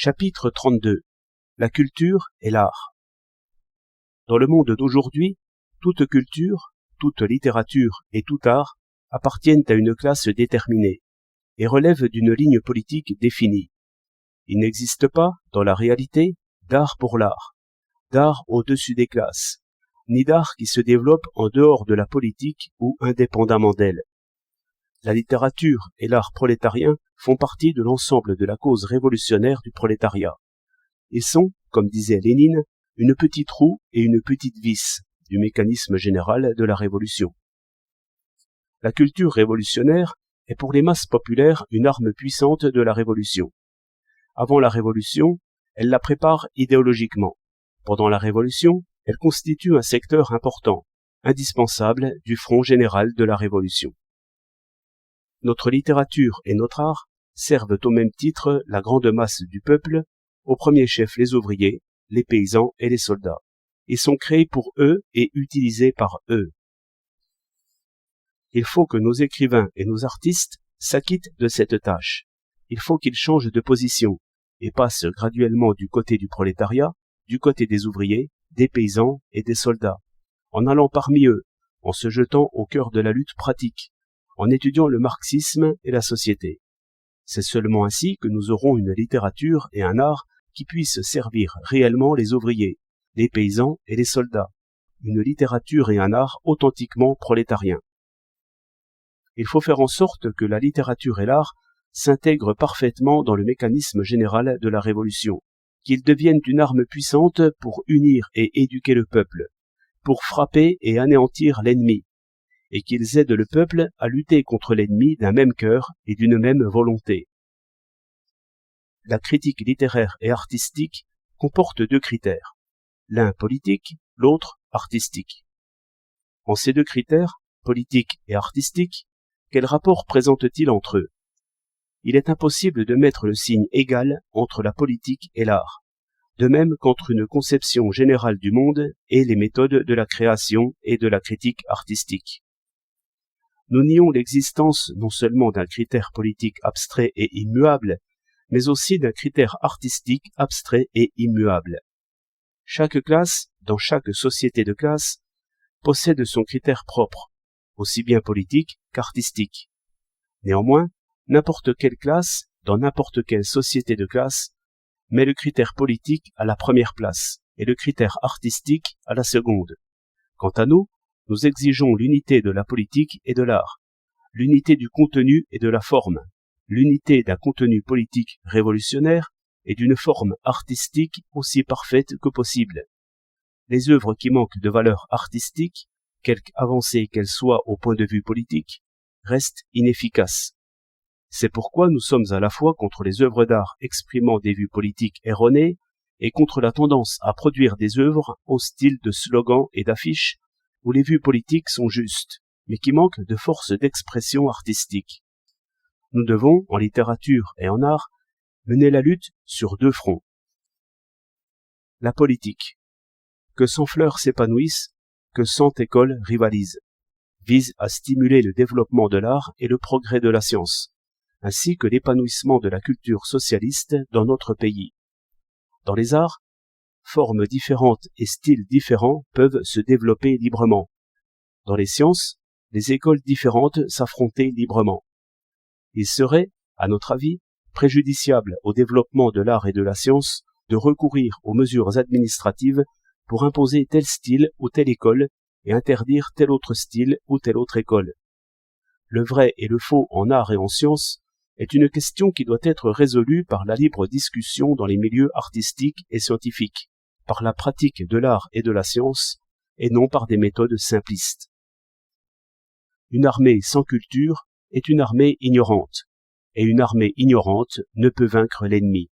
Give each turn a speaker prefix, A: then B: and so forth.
A: Chapitre 32. La culture et l'art. Dans le monde d'aujourd'hui, toute culture, toute littérature et tout art appartiennent à une classe déterminée et relèvent d'une ligne politique définie. Il n'existe pas, dans la réalité, d'art pour l'art, d'art au-dessus des classes, ni d'art qui se développe en dehors de la politique ou indépendamment d'elle. La littérature et l'art prolétarien font partie de l'ensemble de la cause révolutionnaire du prolétariat. Ils sont, comme disait Lénine, une petite roue et une petite vis du mécanisme général de la révolution. La culture révolutionnaire est pour les masses populaires une arme puissante de la révolution. Avant la révolution, elle la prépare idéologiquement. Pendant la révolution, elle constitue un secteur important, indispensable du front général de la révolution. Notre littérature et notre art servent au même titre la grande masse du peuple, au premier chef les ouvriers, les paysans et les soldats. Ils sont créés pour eux et utilisés par eux. Il faut que nos écrivains et nos artistes s'acquittent de cette tâche. Il faut qu'ils changent de position et passent graduellement du côté du prolétariat, du côté des ouvriers, des paysans et des soldats, en allant parmi eux, en se jetant au cœur de la lutte pratique, en étudiant le marxisme et la société. C'est seulement ainsi que nous aurons une littérature et un art qui puissent servir réellement les ouvriers, les paysans et les soldats, une littérature et un art authentiquement prolétariens. Il faut faire en sorte que la littérature et l'art s'intègrent parfaitement dans le mécanisme général de la révolution, qu'ils deviennent une arme puissante pour unir et éduquer le peuple, pour frapper et anéantir l'ennemi, et qu'ils aident le peuple à lutter contre l'ennemi d'un même cœur et d'une même volonté. La critique littéraire et artistique comporte deux critères, l'un politique, l'autre artistique. En ces deux critères, politique et artistique, quel rapport présentent-ils entre eux? Il est impossible de mettre le signe égal entre la politique et l'art, de même qu'entre une conception générale du monde et les méthodes de la création et de la critique artistique. Nous nions l'existence non seulement d'un critère politique abstrait et immuable, mais aussi d'un critère artistique abstrait et immuable. Chaque classe, dans chaque société de classe, possède son critère propre, aussi bien politique qu'artistique. Néanmoins, n'importe quelle classe, dans n'importe quelle société de classe, met le critère politique à la première place et le critère artistique à la seconde. Quant à nous, nous exigeons l'unité de la politique et de l'art, l'unité du contenu et de la forme, l'unité d'un contenu politique révolutionnaire et d'une forme artistique aussi parfaite que possible. Les œuvres qui manquent de valeur artistique, quelque avancées qu'elles soient au point de vue politique, restent inefficaces. C'est pourquoi nous sommes à la fois contre les œuvres d'art exprimant des vues politiques erronées et contre la tendance à produire des œuvres au style de slogans et d'affiches où les vues politiques sont justes, mais qui manquent de force d'expression artistique. Nous devons, en littérature et en art, mener la lutte sur deux fronts. La politique. Que 100 fleurs s'épanouissent, que 100 écoles rivalisent, vise à stimuler le développement de l'art et le progrès de la science, ainsi que l'épanouissement de la culture socialiste dans notre pays. Dans les arts, formes différentes et styles différents peuvent se développer librement. Dans les sciences, les écoles différentes s'affronter librement. Il serait, à notre avis, préjudiciable au développement de l'art et de la science de recourir aux mesures administratives pour imposer tel style ou telle école et interdire tel autre style ou telle autre école. Le vrai et le faux en art et en sciences est une question qui doit être résolue par la libre discussion dans les milieux artistiques et scientifiques, par la pratique de l'art et de la science, et non par des méthodes simplistes. Une armée sans culture est une armée ignorante, et une armée ignorante ne peut vaincre l'ennemi.